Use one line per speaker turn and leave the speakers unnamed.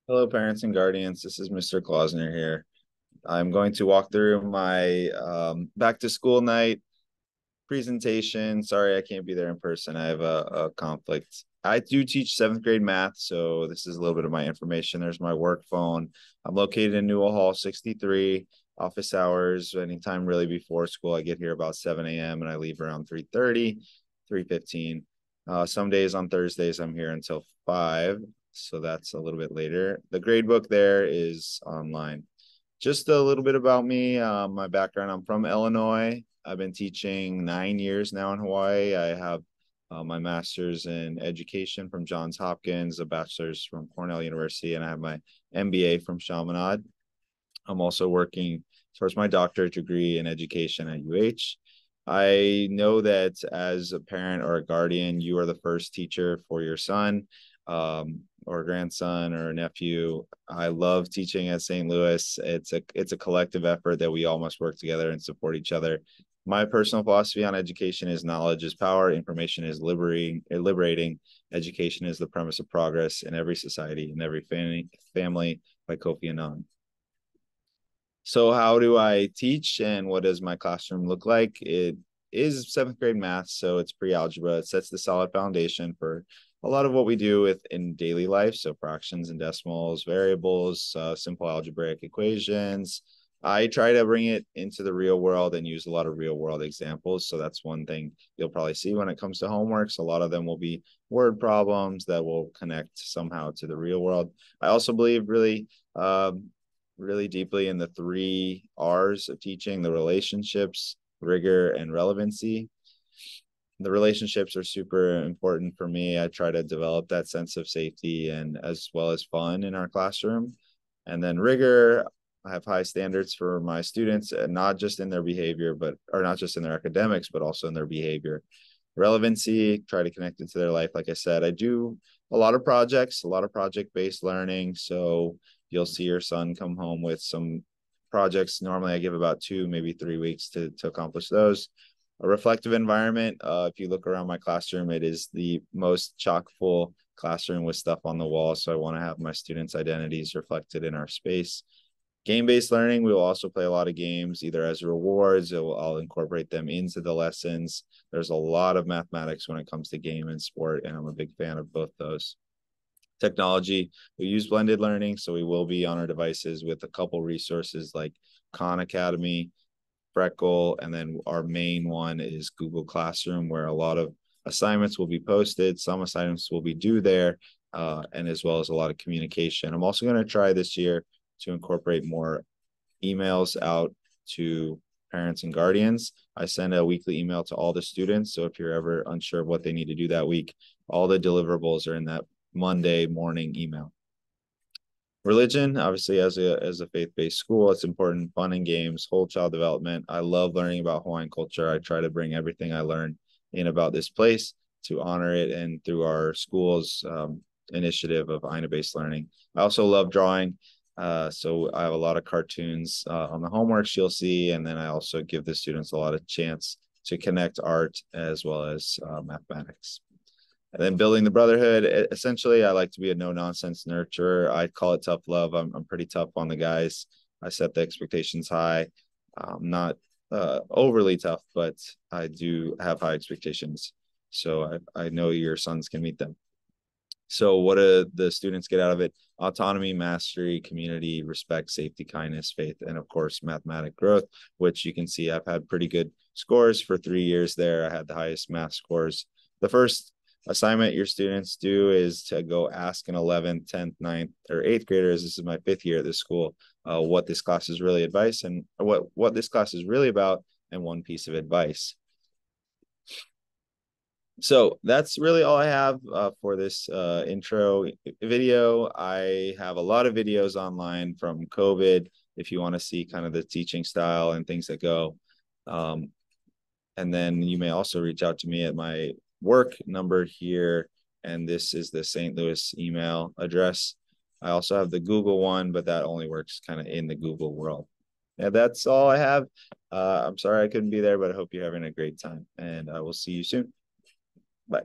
Hello, parents and guardians. This is Mr. Klausner here. I'm going to walk through my back to school night presentation. Sorry, I can't be there in person. I have a conflict. I do teach seventh grade math, so this is a little bit of my information. There's my work phone. I'm located in Newell Hall 63. Office hours, anytime really before school. I get here about 7 a.m. and I leave around 3:30, 3:15. Some days on Thursdays, I'm here until 5. So that's a little bit later. The grade book there is online. Just a little bit about me, my background. I'm from Illinois. I've been teaching 9 years now in Hawaii. I have my master's in education from Johns Hopkins, a bachelor's from Cornell University, and I have my MBA from Chaminade. I'm also working towards my doctorate degree in education at UH. I know that as a parent or a guardian, you are the first teacher for your son, or grandson or nephew. I love teaching at St. Louis. It's a collective effort that we all must work together and support each other. My personal philosophy on education is knowledge is power, information is liberating. Education is the premise of progress in every society, in every family by Kofi Annan. So how do I teach and what does my classroom look like? It is seventh grade math, so it's pre-algebra. It sets the solid foundation for a lot of what we do with in daily life. So fractions and decimals, variables, simple algebraic equations. I try to bring it into the real world and use a lot of real world examples. So that's one thing you'll probably see when it comes to homeworks. A lot of them will be word problems that will connect somehow to the real world. I also believe really deeply in the three R's of teaching: the relationships, rigor, and relevancy. The relationships are super important for me. I try to develop that sense of safety and as well as fun in our classroom. And then rigor, I have high standards for my students, and not just in their behavior, but or not just in their academics, but also in their behavior. Relevancy, try to connect into their life. Like I said, I do a lot of projects, a lot of project-based learning. So you'll see your son come home with some projects. Normally I give about 2, maybe 3 weeks to accomplish those. A reflective environment. If you look around my classroom, it is the most chock full classroom with stuff on the wall. So I want to have my students' identities reflected in our space. Game-based learning, we will also play a lot of games, either as rewards, I'll incorporate them into the lessons. There's a lot of mathematics when it comes to game and sport, and I'm a big fan of both those. Technology, we use blended learning, so we will be on our devices with a couple resources like Khan Academy, Freckle, and then our main one is Google Classroom, where a lot of assignments will be posted. Some assignments will be due there, and as well as a lot of communication. I'm also going to try this year to incorporate more emails out to parents and guardians. I send a weekly email to all the students. So if you're ever unsure of what they need to do that week, all the deliverables are in that Monday morning email. Religion, obviously, as a faith-based school, it's important. Fun and games, whole child development. I love learning about Hawaiian culture. I try to bring everything I learn in about this place to honor it, and through our school's initiative of Aina-based learning. I also love drawing. So I have a lot of cartoons on the homeworks you'll see, and then I also give the students a lot of chance to connect art as well as mathematics. And then building the brotherhood. Essentially, I like to be a no nonsense nurturer. I call it tough love. I'm pretty tough on the guys. I set the expectations high. I'm not overly tough, but I do have high expectations. So I know your sons can meet them. So what do the students get out of it? Autonomy, mastery, community, respect, safety, kindness, faith, and of course, mathematic growth, which you can see I've had pretty good scores for 3 years there. I had the highest math scores. The first assignment your students do is to go ask an 11th, 10th, 9th, or 8th graders. This is my 5th year at this school. What this class is really advice and what this class is really about, and one piece of advice. So that's really all I have for this intro video. I have a lot of videos online from COVID if you want to see kind of the teaching style and things that go. Um, and then you may also reach out to me at my work number here. And this is the St. Louis email address. I also have the Google one, but that only works kind of in the Google world. Yeah, that's all I have. I'm sorry I couldn't be there, but I hope you're having a great time. And I will see you soon. Bye.